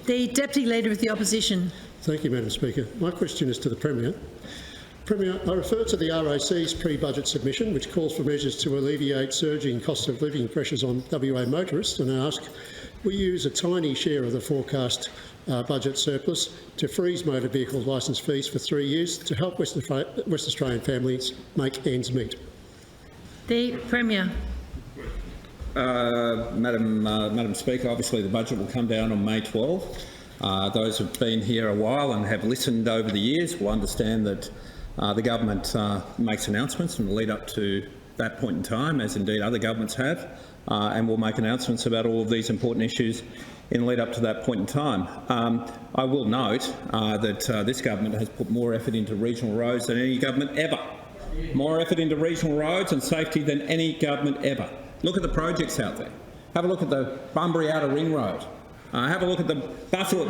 The Deputy Leader of the Opposition. Thank you, Madam Speaker. My question is to the Premier. Premier, I refer to the RAC's pre-budget submission, which calls for measures to alleviate surging cost of living pressures on WA motorists, and I ask, will you use a tiny share of the forecast budget surplus to freeze motor vehicle licence fees for 3 years to help West Australian families make ends meet? The Premier. Madam Speaker, obviously the budget will come down on May 12. Those who have been here a while and have listened over the years will understand that the government makes announcements in the lead up to that point in time, as indeed other governments have, and will make announcements about all of these important issues in the lead up to that point in time. I will note that this government has put more effort into regional roads than any government ever. More effort into regional roads and safety than any government ever. Look at the projects out there. Have a look at the Bunbury Outer Ring Road. Have a look at the Bustle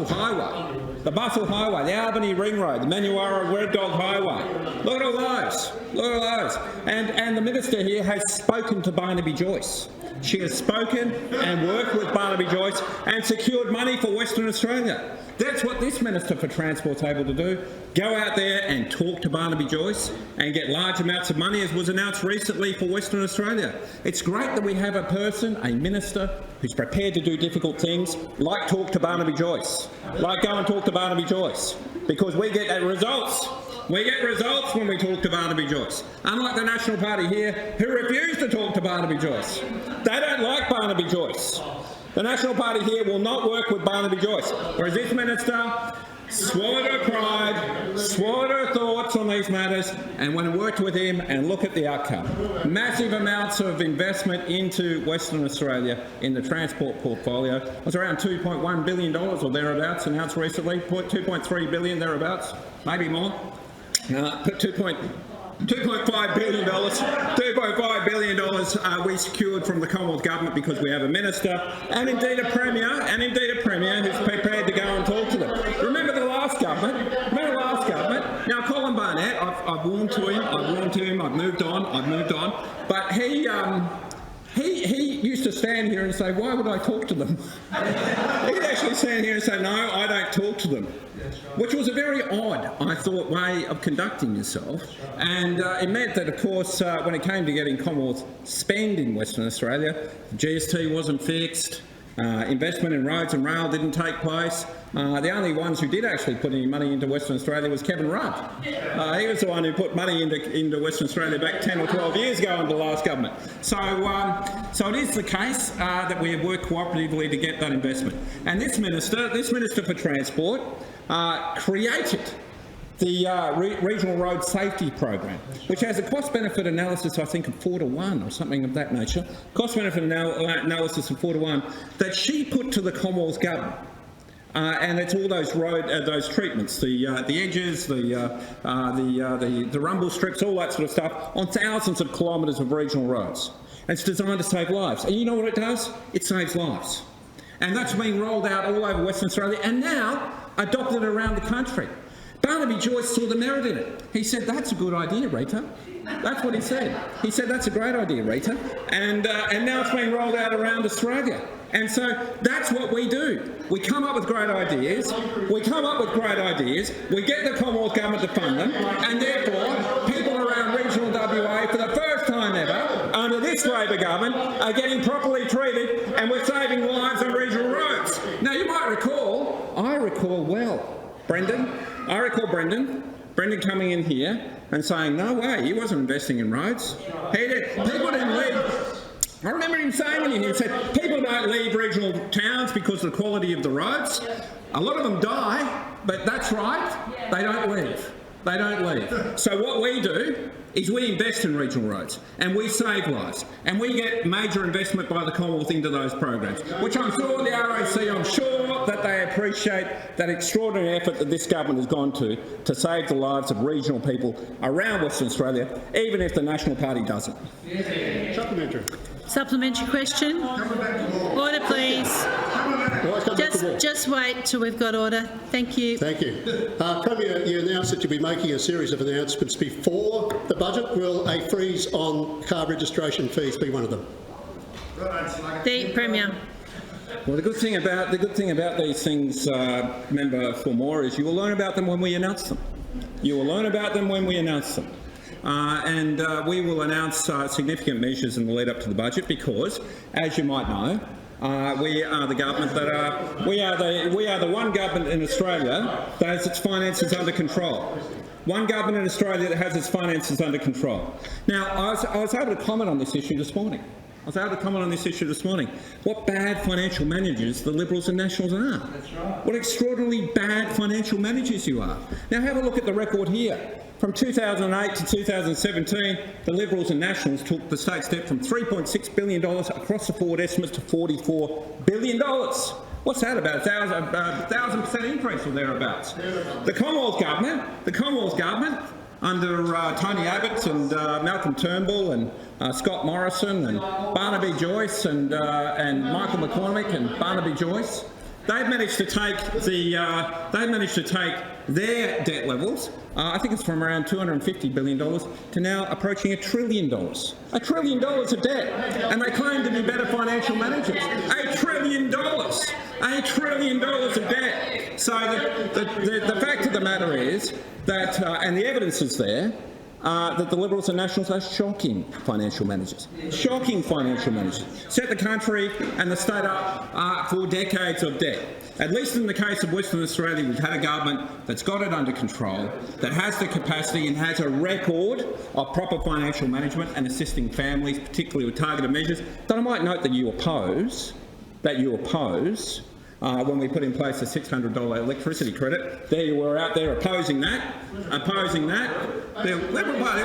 Highway, the Albany Ring Road, the Manuara Red Dog Highway. Look at all those. Look at all those. And the Minister here has spoken to Barnaby Joyce. She has spoken and worked with Barnaby Joyce and secured money for Western Australia. That's what this Minister for Transport's able to do. Go out there and talk to Barnaby Joyce and get large amounts of money, as was announced recently for Western Australia. It's great that we have a person, a Minister, who's prepared to do difficult things, like talk to Barnaby Joyce, like go and talk to Barnaby Joyce, because we get results. We get results when we talk to Barnaby Joyce, unlike the National Party here, who refuse to talk to Barnaby Joyce. They don't like Barnaby Joyce. The National Party here will not work with Barnaby Joyce, whereas this Minister swallowed her pride, swallowed her thoughts on these matters, and went and worked with him and look at the outcome. Massive amounts of investment into Western Australia in the transport portfolio. It was around $2.1 billion or thereabouts announced recently, $2.3 billion thereabouts, maybe more. $2.5 billion. $2.5 billion we secured from the Commonwealth Government because we have a Minister and indeed a Premier, who's prepared to go and talk to them. Remember the last government? Now, Colin Barnett, I've warned to him, I've moved on, but he used to stand here and say, why would I talk to them? He'd actually stand here and say, no, I don't talk to them. Which was a very odd, I thought, way of conducting yourself. And it meant that, of course, when it came to getting Commonwealth spend in Western Australia, GST wasn't fixed, investment in roads and rail didn't take place. The only ones who did actually put any money into Western Australia was Kevin Rudd. He was the one who put money into Western Australia back 10 or 12 years ago under the last government. So it is the case that we have worked cooperatively to get that investment. And this Minister for Transport created the Regional Road Safety Program, which has a cost-benefit analysis, I think, of 4 to 1 or something of that nature, cost-benefit analysis of 4 to 1, that she put to the Commonwealth Government. And it's all those those treatments, the edges, the rumble strips, all that sort of stuff, on thousands of kilometres of regional roads. And it's designed to save lives. And you know what it does? It saves lives. And that's being rolled out all over Western Australia and now adopted around the country. Barnaby Joyce saw the merit in it. He said, that's a good idea, Rita. That's what he said. He said, that's a great idea, Rita. And now it's being rolled out around Australia. And so that's what we do. We come up with great ideas. We get the Commonwealth Government to fund them, and therefore people around regional WA, for the first time ever, under this Labor government, are getting properly treated, and we're saving lives on regional roads. Now, you might recall, I recall Brendan coming in here and saying, no way, he wasn't investing in roads. He did. People didn't leave. I remember him saying it, he said, people don't leave regional towns because of the quality of the roads. A lot of them die, but that's right, they don't leave. They don't leave. So what we do is we invest in regional roads and we save lives and we get major investment by the Commonwealth into those programs, which I'm sure the RAC, I'm sure that they appreciate that extraordinary effort that this government has gone to save the lives of regional people around Western Australia, even if the National Party doesn't. Supplementary question. Order, please. Just wait till we've got order. Thank you. Thank you. Premier, you announced that you'll be making a series of announcements before the budget. Will a freeze on car registration fees be one of them? The Premier. Well, the good thing about these things, Member Fulmore, is you will learn about them when we announce them. You will learn about them when we announce them. And we will announce significant measures in the lead up to the budget because, as you might know, we are the government that we are the one government in Australia that has its finances under control. One government in Australia that has its finances under control. Now, I was able to comment on this issue this morning. What bad financial managers the Liberals and Nationals are. That's right. What extraordinarily bad financial managers you are. Now, have a look at the record here. From 2008 to 2017, the Liberals and Nationals took the state's debt from $3.6 billion across the forward estimates to $44 billion. What's that about? 1,000% increase or thereabouts. The Commonwealth government, under Tony Abbott and Malcolm Turnbull and Scott Morrison and Barnaby Joyce and Michael McCormick and Barnaby Joyce, they've managed to take their debt levels. I think it's from around $250 billion to now approaching $1 trillion. $1 trillion of debt, and they claim to be better financial managers. $1 trillion. $1 trillion of debt. So the fact of the matter is that, and the evidence is there, that the Liberals and Nationals are shocking financial managers. Shocking financial managers. Set the country and the state up for decades of debt. At least in the case of Western Australia, we've had a government that's got it under control, that has the capacity and has a record of proper financial management and assisting families, particularly with targeted measures, that I might note that you oppose, when we put in place a $600 electricity credit. There you were out there opposing that. The Liberal Party.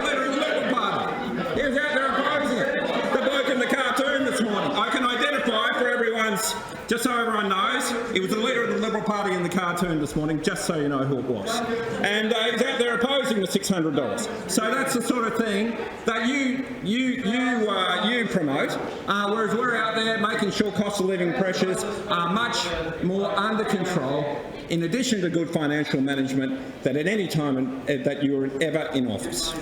He was out there opposing it. The bloke in the cartoon this morning. I can identify for everyone's, just so everyone knows, he was the leader of the Liberal Party in the cartoon this morning, just so you know who it was. And he was out there opposing the $600. So that's the sort of thing that you promote, whereas we're out there making sure cost of living pressures are much more under control, in addition to good financial management, that at any time that you're ever in office.